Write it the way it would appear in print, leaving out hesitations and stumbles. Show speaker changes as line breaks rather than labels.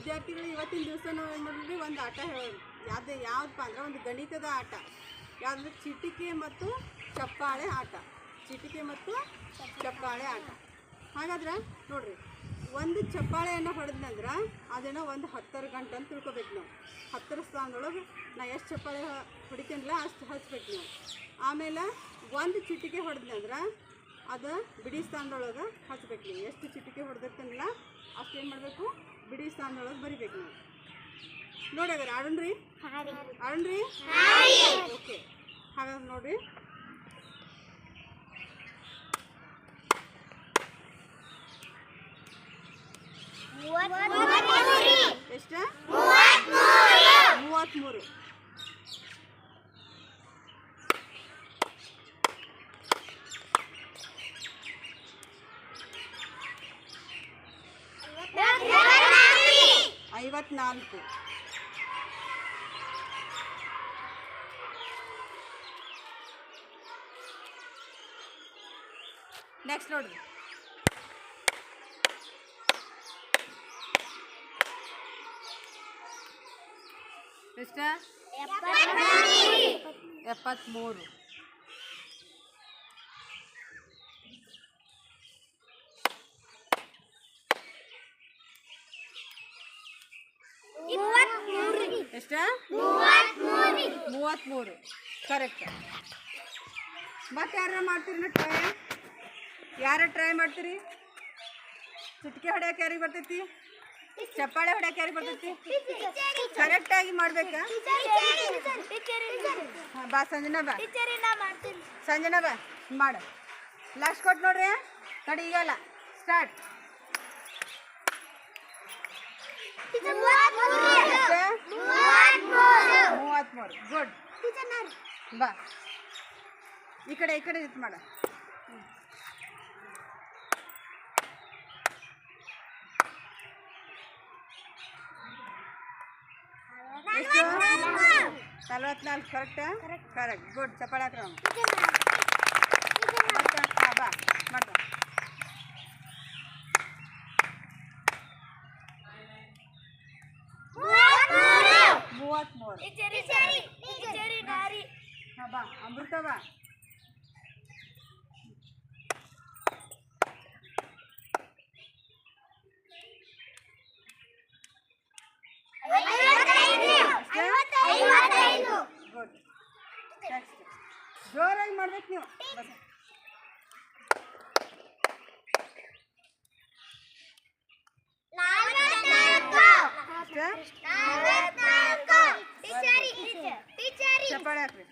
ವಿದ್ಯಾರ್ಥಿಗಳು ಇವತ್ತಿನ ದಿವಸ ನಾವು ಏನು ಮಾಡಿದ್ರಿ, ಒಂದು ಆಟ ಹೇಳೋದು. ಯಾವುದಪ್ಪ ಅಂದ್ರೆ ಒಂದು ಗಣಿತದ ಆಟ. ಯಾವುದಂದ್ರೆ ಚಿಟಿಕೆ ಮತ್ತು ಚಪ್ಪಾಳೆ ಆಟ. ಚಿಟಿಕೆ ಮತ್ತು ಚಪ್ಪಾಳೆ ಆಟ. ಹಾಗಾದ್ರೆ ನೋಡ್ರಿ, ಒಂದು ಚಪ್ಪಾಳೆಯನ್ನು ಹೊಡೆದ್ನಂದ್ರೆ ಅದೇನೋ ಒಂದು 10 ಗಂಟೆ ಅಂತ ತಿಳ್ಕೊಬೇಕು ನಾವು. 10 ಸ್ಥಾನದೊಳಗೆ ನಾ ಎಷ್ಟು ಚಪ್ಪಾಳೆ ಹೊಡಿತೀನಲ್ಲ ಅಷ್ಟು ಹಚ್ಬೇಕು ನಾವು. ಆಮೇಲೆ ಒಂದು ಚಿಟಿಕೆ ಹೊಡೆದ್ನಂದ್ರೆ ಅದು ಬಿಡಿ ಸ್ಥಾನದೊಳಗೆ ಹಚ್ಬೇಕು ನೀವು. ಎಷ್ಟು ಚಿಟಿಕೆ ಹೊಡೆದಿರ್ತೀನಲ್ಲ ಅಷ್ಟು ಏನು ಮಾಡಬೇಕು, ಬಿಡಿ ಸ್ಥಾನದೊಳಗೆ ಬರಿಬೇಕು ನಾವು. ನೋಡ್ರಿ ಆಡೋಣ್ರಿ. ಓಕೆ, ಹಾಗಾದ್ರೆ ನೋಡ್ರಿ, ಎಷ್ಟು? 33. ಐವತ್ನಾಲ್ಕು. ನೆಕ್ಸ್ಟ್ ನೋಡ್ರಿ, ಎಷ್ಟು? 73. ಎಷ್ಟು? 33. ಕರೆಕ್ಟ್. ಮತ್ತೆ ಯಾರು ಮಾಡ್ತೀರಿ ಟ್ರೈ? ಯಾರು ಟ್ರೈ ಮಾಡ್ತೀರಿ? ಚಿಟಿಕೆ ಹೊಡ್ಯಾಕೆ ಯಾರಿಗೆ ಬರ್ತೈತಿ? ಚಪ್ಪಾಳೆ ಹೊಡ್ಯಾಕೆ ಯಾರಿಗೆ ಬರ್ತೈತಿ? ಕರೆಕ್ಟಾಗಿ ಮಾಡ್ಬೇಕಾ? ಬಾ ಸಂಜನಾ, ಬಾ ಸಂಜನಾ, ಬಾ ಮಾಡು. ಲಾಸ್ಟ್ ಕೊಟ್ಟು ನೋಡ್ರಿ. ತಡಿ, ಈಗಲ್ಲ, ಸ್ಟಾರ್ಟ್. 33. ಗುಡ್. ಬಾ ಈ ಕಡೆ ಇತ್ತು ಮಾಡ. ಎಷ್ಟು? 44. ಕರೆಕ್ಟಾ? ಕರೆಕ್ಟ್. ಗುಡ್. ಚಪ್ಪಾಳೆ ಹಾಕ್ರ. ಬಾ ಮಾಡ್ದ. 33. ಹಾಂ, ಬಾ ಅಮೃತ, ಬಾ. ಗುಡ್. ನೆಕ್ಸ್ಟ್ ಜೋರಾಗಿ ಮಾಡ್ಬೇಕು ನೀವು. ಚಪ್ಪಾಳೆ ಹಾಕ್ರಿ.